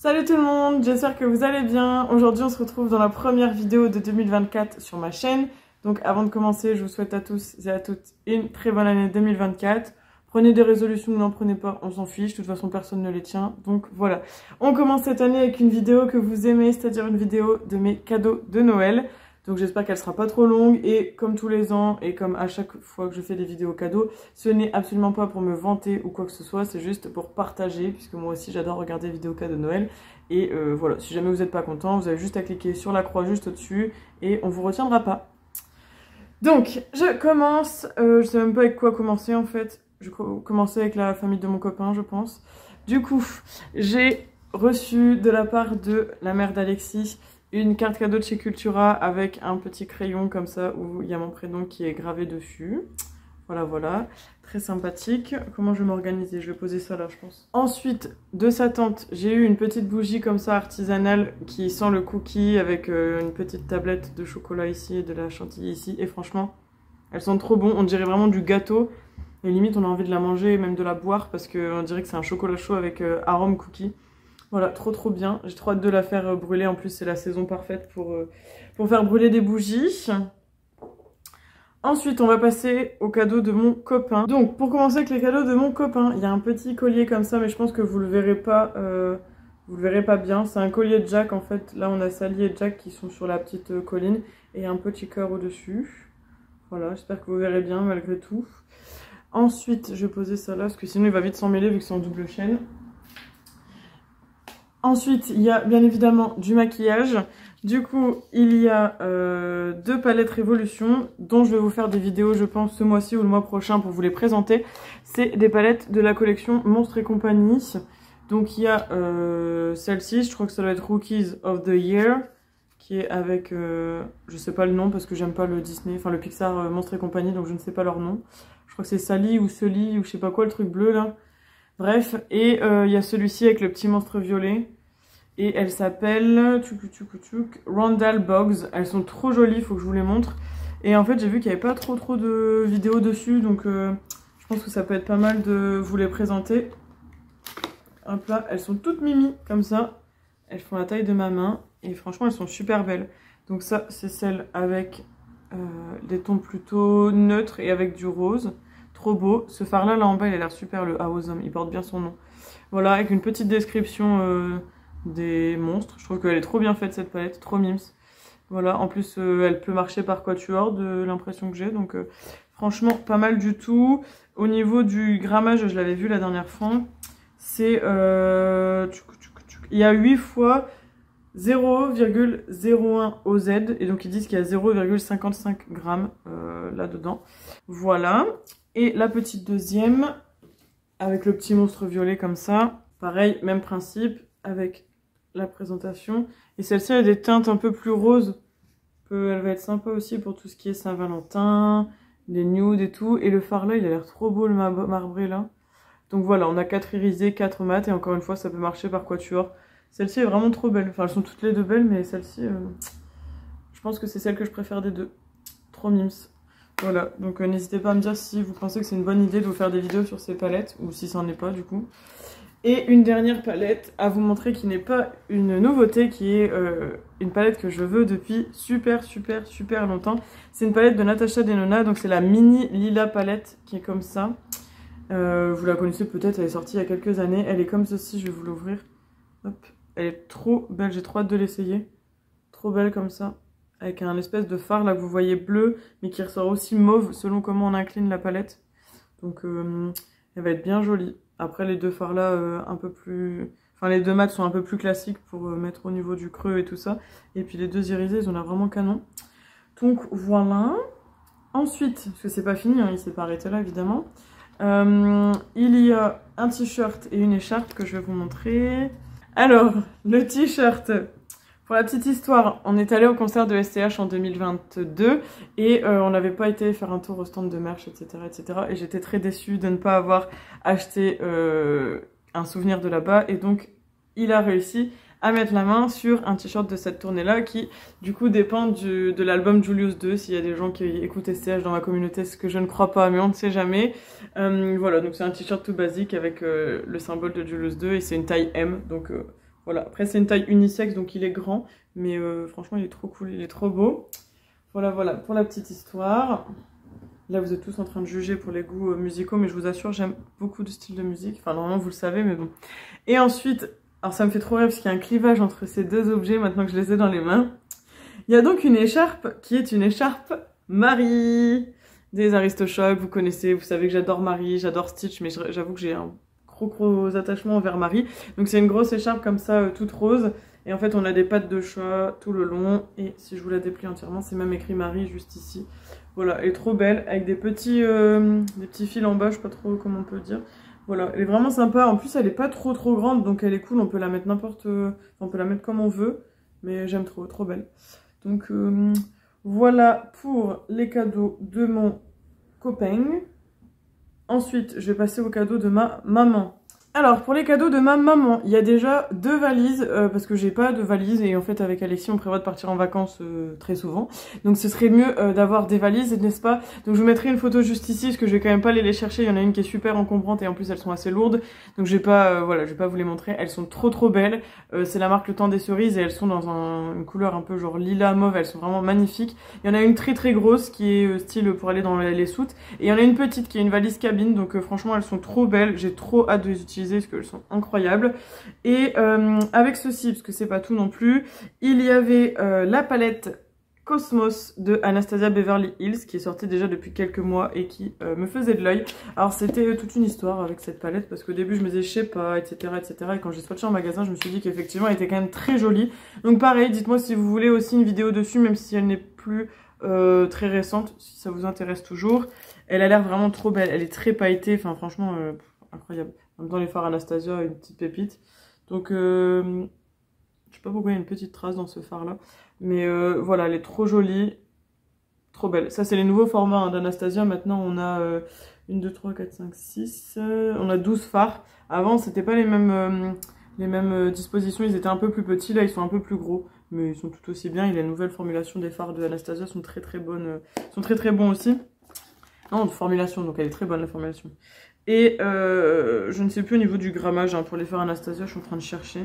Salut tout le monde, j'espère que vous allez bien. Aujourd'hui on se retrouve dans la première vidéo de 2024 sur ma chaîne. Donc avant de commencer, je vous souhaite à tous et à toutes une très bonne année 2024. Prenez des résolutions ou n'en prenez pas, on s'en fiche, de toute façon personne ne les tient. Donc voilà, on commence cette année avec une vidéo que vous aimez, c'est-à-dire une vidéo de mes cadeaux de Noël. Donc j'espère qu'elle sera pas trop longue et comme tous les ans et comme à chaque fois que je fais des vidéos cadeaux, ce n'est absolument pas pour me vanter ou quoi que ce soit, c'est juste pour partager puisque moi aussi j'adore regarder des vidéos cadeaux de Noël. Et voilà, si jamais vous n'êtes pas content, vous avez juste à cliquer sur la croix juste au-dessus et on vous retiendra pas. Donc je commence, je sais même pas avec quoi commencer en fait, je vais commencer avec la famille de mon copain je pense. Du coup, j'ai reçu de la part de la mère d'Alexis une carte cadeau de chez Cultura avec un petit crayon comme ça où il y a mon prénom qui est gravé dessus. Voilà, voilà. Très sympathique. Comment je vais m'organiser? Je vais poser ça là, je pense. Ensuite, de sa tante, j'ai eu une petite bougie comme ça artisanale qui sent le cookie avec une petite tablette de chocolat ici et de la chantilly ici. Et franchement, elles sont trop bon. On dirait vraiment du gâteau. Et limite, on a envie de la manger et même de la boire parce qu'on dirait que c'est un chocolat chaud avec arôme cookie. Voilà, trop bien. J'ai trop hâte de la faire brûler. En plus, c'est la saison parfaite pour faire brûler des bougies. Ensuite, on va passer aux cadeaux de mon copain. Donc, pour commencer avec les cadeaux de mon copain, il y a un petit collier comme ça, mais je pense que vous le verrez pas bien. C'est un collier de Jack, en fait. Là, on a Sally et Jack qui sont sur la petite colline et un petit cœur au-dessus. Voilà, j'espère que vous verrez bien malgré tout. Ensuite, je vais poser ça là, parce que sinon il va vite s'en mêler vu que c'est en double chaîne. Ensuite, il y a bien évidemment du maquillage. Du coup, il y a deux palettes Révolution dont je vais vous faire des vidéos, je pense, ce mois-ci ou le mois prochain pour vous les présenter. C'est des palettes de la collection Monstres et compagnie. Donc, il y a celle-ci, je crois que ça doit être Rookies of the Year, qui est avec, je sais pas le nom parce que j'aime pas le Disney, enfin le Pixar Monstres et compagnie, donc je ne sais pas leur nom. Je crois que c'est Sally ou Sully ou je sais pas quoi, le truc bleu là. Bref, et il y a celui-ci avec le petit monstre violet. Et elle s'appelle Randall Boggs. Elles sont trop jolies, faut que je vous les montre. Et en fait, j'ai vu qu'il n'y avait pas trop de vidéos dessus. Donc, je pense que ça peut être pas mal de vous les présenter. Hop là, elles sont toutes mimi, comme ça. Elles font la taille de ma main. Et franchement, elles sont super belles. Donc ça, c'est celle avec des tons plutôt neutres et avec du rose. Trop beau. Ce phare-là, là en bas, il a l'air super, le Awesome. Il porte bien son nom. Voilà, avec une petite description des monstres. Je trouve qu'elle est trop bien faite, cette palette. Trop mimes. Voilà, en plus, elle peut marcher par quatuor, de l'impression que j'ai. Donc, franchement, pas mal du tout. Au niveau du grammage, je l'avais vu la dernière fois. C'est... il y a 8 fois 0,01 OZ. Et donc, ils disent qu'il y a 0,55 grammes là-dedans. Voilà. Et la petite deuxième, avec le petit monstre violet comme ça. Pareil, même principe, avec la présentation. Et celle-ci a des teintes un peu plus roses. Elle va être sympa aussi pour tout ce qui est Saint-Valentin, les nudes et tout. Et le fard là, il a l'air trop beau, le marbré là. Donc voilà, on a 4 irisés, 4 mat. Et encore une fois, ça peut marcher par quatuor. Celle-ci est vraiment trop belle. Enfin, elles sont toutes les deux belles, mais celle-ci, je pense que c'est celle que je préfère des deux. Trop mimes. Voilà, donc n'hésitez pas à me dire si vous pensez que c'est une bonne idée de vous faire des vidéos sur ces palettes, ou si ça n'en est pas du coup. Et une dernière palette à vous montrer qui n'est pas une nouveauté, qui est une palette que je veux depuis super longtemps. C'est une palette de Natasha Denona, donc c'est la mini lila palette qui est comme ça. Vous la connaissez peut-être, elle est sortie il y a quelques années. Elle est comme ceci, je vais vous l'ouvrir. Hop, elle est trop belle, j'ai trop hâte de l'essayer. Trop belle comme ça. Avec un espèce de fard là que vous voyez bleu, mais qui ressort aussi mauve selon comment on incline la palette. Donc elle va être bien jolie. Après les deux fards là un peu plus... Enfin les deux mats sont un peu plus classiques pour mettre au niveau du creux et tout ça. Et puis les deux irisés, ils ont l'air vraiment canon. Donc voilà. Ensuite, parce que c'est pas fini, hein, il s'est pas arrêté là évidemment. Il y a un t-shirt et une écharpe que je vais vous montrer. Alors, le t-shirt... Pour la petite histoire, on est allé au concert de SCH en 2022 et on n'avait pas été faire un tour au stand de merch, etc. Et j'étais très déçue de ne pas avoir acheté un souvenir de là-bas. Et donc, il a réussi à mettre la main sur un t-shirt de cette tournée-là qui, du coup, dépend de l'album Julius 2. S'il y a des gens qui écoutent SCH dans ma communauté, ce que je ne crois pas, mais on ne sait jamais. Voilà, donc c'est un t-shirt tout basique avec le symbole de Julius 2 et c'est une taille M. Donc... Voilà, après c'est une taille unisexe donc il est grand, mais franchement il est trop cool, il est trop beau. Voilà, voilà pour la petite histoire. Là vous êtes tous en train de juger pour les goûts musicaux, mais je vous assure j'aime beaucoup de styles de musique. Enfin normalement vous le savez, mais bon. Et ensuite, alors ça me fait trop rire parce qu'il y a un clivage entre ces deux objets maintenant que je les ai dans les mains. Il y a donc une écharpe qui est une écharpe Marie des Aristochoc, vous connaissez, vous savez que j'adore Marie, j'adore Stitch, mais j'avoue que j'ai un gros attachement envers Marie. Donc c'est une grosse écharpe comme ça, toute rose, et en fait on a des pattes de chat tout le long, et si je vous la déplie entièrement, c'est même écrit Marie juste ici. Voilà, elle est trop belle, avec des petits fils en bas, je sais pas trop comment on peut dire. Voilà, elle est vraiment sympa, en plus elle est pas trop grande, donc elle est cool, on peut la mettre on peut la mettre comme on veut, mais j'aime trop belle. Donc voilà pour les cadeaux de mon copain. Ensuite, je vais passer aux cadeaux de ma maman. Alors, pour les cadeaux de ma maman, il y a déjà 2 valises, parce que j'ai pas de valise, et en fait, avec Alexis, on prévoit de partir en vacances très souvent. Donc, ce serait mieux d'avoir des valises, n'est-ce pas? Donc, je vous mettrai une photo juste ici, parce que je vais quand même pas les chercher. Il y en a une qui est super encombrante, et en plus, elles sont assez lourdes. Donc, je vais pas, voilà, je vais pas vous les montrer. Elles sont trop belles. C'est la marque Le Temps des Cerises, et elles sont dans une couleur un peu genre lilas mauve. Elles sont vraiment magnifiques. Il y en a une très grosse, qui est style pour aller dans les soutes. Et il y en a une petite, qui est une valise cabine. Donc, franchement, elles sont trop belles. J'ai trop hâte de les utiliser, parce qu'elles sont incroyables. Et avec ceci, parce que c'est pas tout non plus, il y avait la palette Cosmos de Anastasia Beverly Hills qui est sortie déjà depuis quelques mois et qui me faisait de l'œil. Alors c'était toute une histoire avec cette palette parce qu'au début je me disais je sais pas, etc. Et quand j'ai swatché en magasin, je me suis dit qu'effectivement elle était quand même très jolie. Donc pareil, dites-moi si vous voulez aussi une vidéo dessus, même si elle n'est plus très récente, si ça vous intéresse toujours. Elle a l'air vraiment trop belle, elle est très pailletée, enfin franchement incroyable. En même temps, les fards Anastasia, une petite pépite. Donc, je sais pas pourquoi il y a une petite trace dans ce fard là. Mais voilà, elle est trop jolie. Trop belle. Ça, c'est les nouveaux formats hein, d'Anastasia. Maintenant, on a 1, 2, 3, 4, 5, 6. On a 12 fards. Avant, c'était pas les mêmes dispositions. Ils étaient un peu plus petits. Là, ils sont un peu plus gros. Mais ils sont tout aussi bien. Et les nouvelles formulations des fards de Anastasia sont très bonnes. Sont très bons aussi. Non, de formulation. Donc, elle est très bonne la formulation. Et je ne sais plus au niveau du grammage, hein, pour les faire Anastasia, je suis en train de chercher.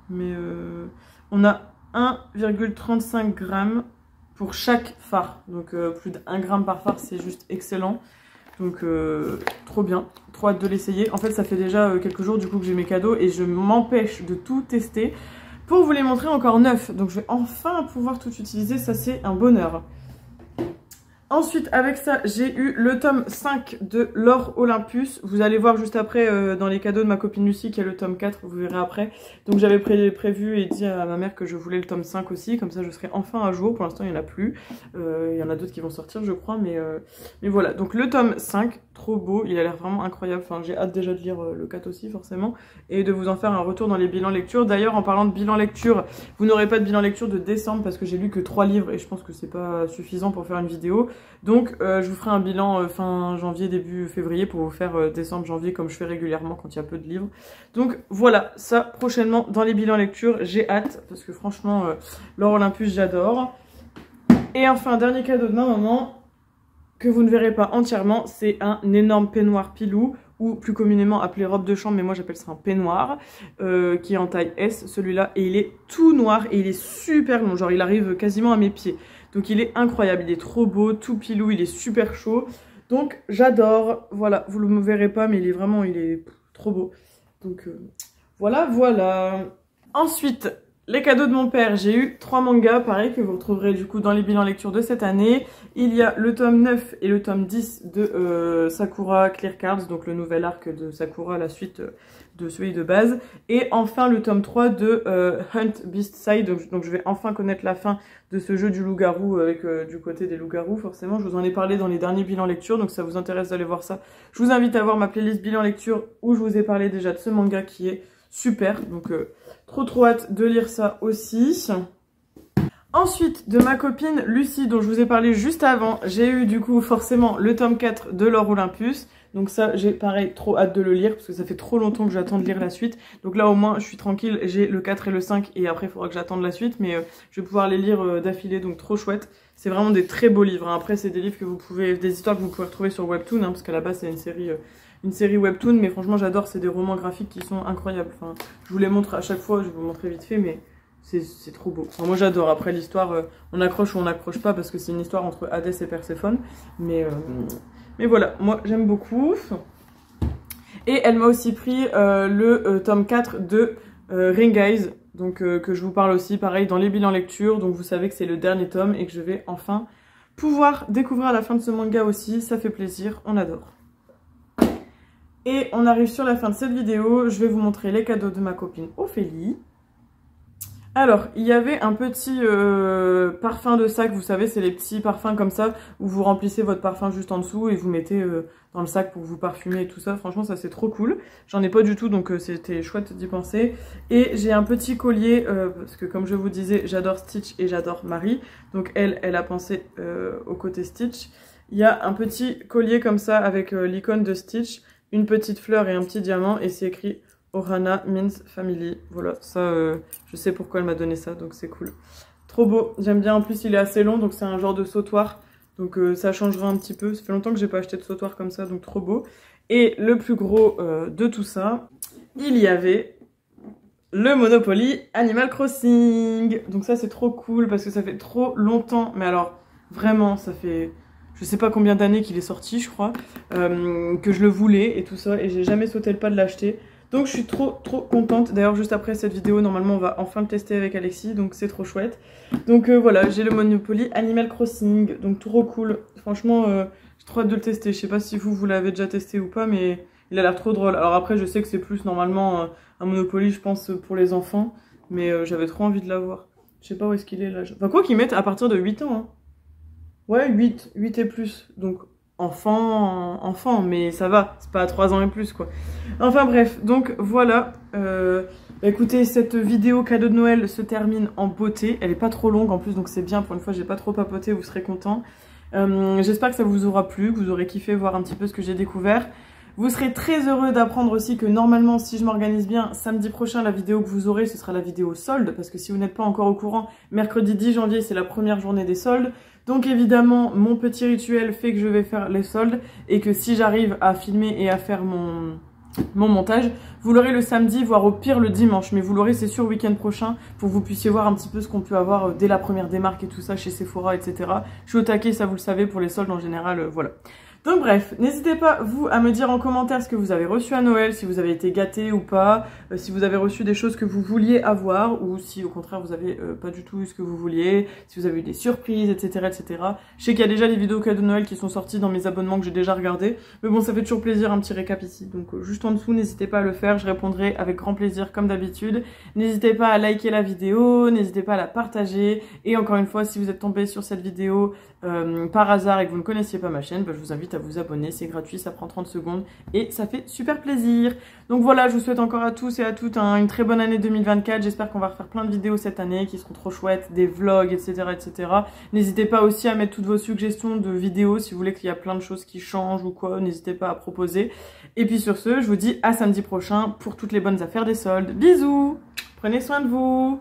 Mais on a 1,35 g pour chaque fard. Donc plus d'1 g par fard, c'est juste excellent. Donc trop bien, trop hâte de l'essayer. En fait, ça fait déjà quelques jours du coup que j'ai mes cadeaux et je m'empêche de tout tester pour vous les montrer encore neufs. Donc je vais enfin pouvoir tout utiliser, ça c'est un bonheur. Ensuite, avec ça, j'ai eu le tome 5 de L'Or Olympus. Vous allez voir juste après dans les cadeaux de ma copine Lucie qu'il y a le tome 4, vous verrez après. Donc j'avais prévu et dit à ma mère que je voulais le tome 5 aussi, comme ça je serai enfin à jour. Pour l'instant, il n'y en a plus. Il y en a d'autres qui vont sortir, je crois, mais voilà. Donc le tome 5, trop beau, il a l'air vraiment incroyable. Enfin, j'ai hâte déjà de lire le 4 aussi, forcément, et de vous en faire un retour dans les bilans lecture. D'ailleurs, en parlant de bilan lecture, vous n'aurez pas de bilan lecture de décembre parce que j'ai lu que 3 livres et je pense que c'est pas suffisant pour faire une vidéo. Donc je vous ferai un bilan fin janvier, début février pour vous faire décembre, janvier comme je fais régulièrement quand il y a peu de livres. Donc voilà, ça prochainement dans les bilans lecture, j'ai hâte parce que franchement L'Or Olympus j'adore. Et enfin dernier cadeau de ma maman que vous ne verrez pas entièrement, c'est un énorme peignoir pilou ou plus communément appelé robe de chambre, mais moi j'appelle ça un peignoir, qui est en taille S, celui-là, et il est tout noir et il est super long, genre il arrive quasiment à mes pieds. Donc il est incroyable, il est trop beau, tout pilou, il est super chaud. Donc j'adore, voilà, vous ne le verrez pas, mais il est trop beau. Donc voilà. Ensuite, les cadeaux de mon père, j'ai eu 3 mangas, pareil, que vous retrouverez du coup dans les bilans lecture de cette année. Il y a le tome 9 et le tome 10 de Sakura Clear Cards, donc le nouvel arc de Sakura, la suite de celui de base. Et enfin le tome 3 de Hunt Beast Side, donc je vais enfin connaître la fin de ce jeu du loup-garou avec du côté des loups-garous, forcément. Je vous en ai parlé dans les derniers bilans lecture, donc ça vous intéresse d'aller voir ça. Je vous invite à voir ma playlist bilan lecture où je vous ai parlé déjà de ce manga qui est super, donc trop hâte de lire ça aussi. Ensuite, de ma copine Lucie, dont je vous ai parlé juste avant, j'ai eu du coup forcément le tome 4 de L'Or Olympus. Donc ça, j'ai pareil trop hâte de le lire parce que ça fait trop longtemps que j'attends de lire la suite. Donc là au moins je suis tranquille, j'ai le 4 et le 5 et après il faudra que j'attende la suite. Mais je vais pouvoir les lire d'affilée, donc trop chouette. C'est vraiment des très beaux livres, hein. Après c'est des livres que vous pouvez, des histoires que vous pouvez retrouver sur Webtoon, hein, parce qu'à la base c'est une série une série webtoon, mais franchement j'adore, c'est des romans graphiques qui sont incroyables. Enfin, je vous les montre à chaque fois, je vais vous montrer vite fait, mais c'est trop beau. Enfin, moi j'adore. Après l'histoire, on accroche ou on n'accroche pas parce que c'est une histoire entre Hadès et Perséphone, mais voilà, moi j'aime beaucoup. Et elle m'a aussi pris le tome 4 de Ring Eyes, donc que je vous parle aussi pareil dans les bilans lecture, donc vous savez que c'est le dernier tome et que je vais enfin pouvoir découvrir la fin de ce manga aussi, ça fait plaisir, on adore. Et on arrive sur la fin de cette vidéo, je vais vous montrer les cadeaux de ma copine Ophélie. Alors, il y avait un petit parfum de sac, vous savez, c'est les petits parfums comme ça, où vous remplissez votre parfum juste en dessous et vous mettez dans le sac pour vous parfumer et tout ça. Franchement, ça c'est trop cool. J'en ai pas du tout, donc c'était chouette d'y penser. Et j'ai un petit collier, parce que comme je vous disais, j'adore Stitch et j'adore Marie. Donc elle a pensé au côté Stitch. Il y a un petit collier comme ça avec l'icône de Stitch, une petite fleur et un petit diamant, et c'est écrit Ohana means family. Voilà, ça, je sais pourquoi elle m'a donné ça, donc c'est cool. Trop beau, j'aime bien. En plus, il est assez long, donc c'est un genre de sautoir. Donc ça changera un petit peu. Ça fait longtemps que j'ai pas acheté de sautoir comme ça, donc trop beau. Et le plus gros de tout ça, il y avait le Monopoly Animal Crossing. Donc ça, c'est trop cool parce que ça fait trop longtemps. Mais alors, vraiment, ça fait... Je sais pas combien d'années qu'il est sorti, je crois, que je le voulais et tout ça. Et j'ai jamais sauté le pas de l'acheter. Donc je suis trop contente. D'ailleurs juste après cette vidéo, normalement on va enfin le tester avec Alexis, donc c'est trop chouette. Donc voilà, j'ai le Monopoly Animal Crossing, donc trop cool. Franchement, j'ai trop hâte de le tester. Je sais pas si vous l'avez déjà testé ou pas, mais il a l'air trop drôle. Alors après je sais que c'est plus normalement un Monopoly, je pense, pour les enfants, mais j'avais trop envie de l'avoir. Je sais pas où est-ce qu'il est là. Enfin quoi qu'ils mettent à partir de 8 ans. Hein. Ouais, 8 et plus, donc... enfant, mais ça va, c'est pas à 3 ans et plus quoi. Enfin bref, donc voilà, écoutez, cette vidéo cadeau de Noël se termine en beauté, elle est pas trop longue en plus, donc c'est bien, pour une fois j'ai pas trop papoté, vous serez contents. J'espère que ça vous aura plu, que vous aurez kiffé voir un petit peu ce que j'ai découvert. Vous serez très heureux d'apprendre aussi que normalement, si je m'organise bien, samedi prochain, la vidéo que vous aurez, ce sera la vidéo solde, parce que si vous n'êtes pas encore au courant, mercredi 10 janvier, c'est la première journée des soldes. Donc évidemment, mon petit rituel fait que je vais faire les soldes, et que si j'arrive à filmer et à faire mon montage, vous l'aurez le samedi, voire au pire le dimanche, mais vous l'aurez c'est sûr week-end prochain, pour que vous puissiez voir un petit peu ce qu'on peut avoir dès la première démarque et tout ça, chez Sephora, etc. Je suis au taquet, ça vous le savez, pour les soldes en général, voilà. Donc bref, n'hésitez pas, vous, à me dire en commentaire ce que vous avez reçu à Noël, si vous avez été gâtés ou pas, si vous avez reçu des choses que vous vouliez avoir, ou si au contraire vous avez pas du tout eu ce que vous vouliez, si vous avez eu des surprises, etc. etc. Je sais qu'il y a déjà des vidéos cadeaux de Noël qui sont sorties dans mes abonnements que j'ai déjà regardés, mais bon, ça fait toujours plaisir, un petit récap ici. Donc juste en dessous, n'hésitez pas à le faire, je répondrai avec grand plaisir comme d'habitude. N'hésitez pas à liker la vidéo, n'hésitez pas à la partager, et encore une fois, si vous êtes tombé sur cette vidéo par hasard et que vous ne connaissiez pas ma chaîne, bah, je vous invite à vous abonner, c'est gratuit, ça prend 30 secondes et ça fait super plaisir. Donc voilà, je vous souhaite encore à tous et à toutes une très bonne année 2024, j'espère qu'on va refaire plein de vidéos cette année qui seront trop chouettes, des vlogs, etc. etc. N'hésitez pas aussi à mettre toutes vos suggestions de vidéos si vous voulez qu'il y a plein de choses qui changent ou quoi, n'hésitez pas à proposer. Et puis sur ce, je vous dis à samedi prochain pour toutes les bonnes affaires des soldes. Bisous, prenez soin de vous.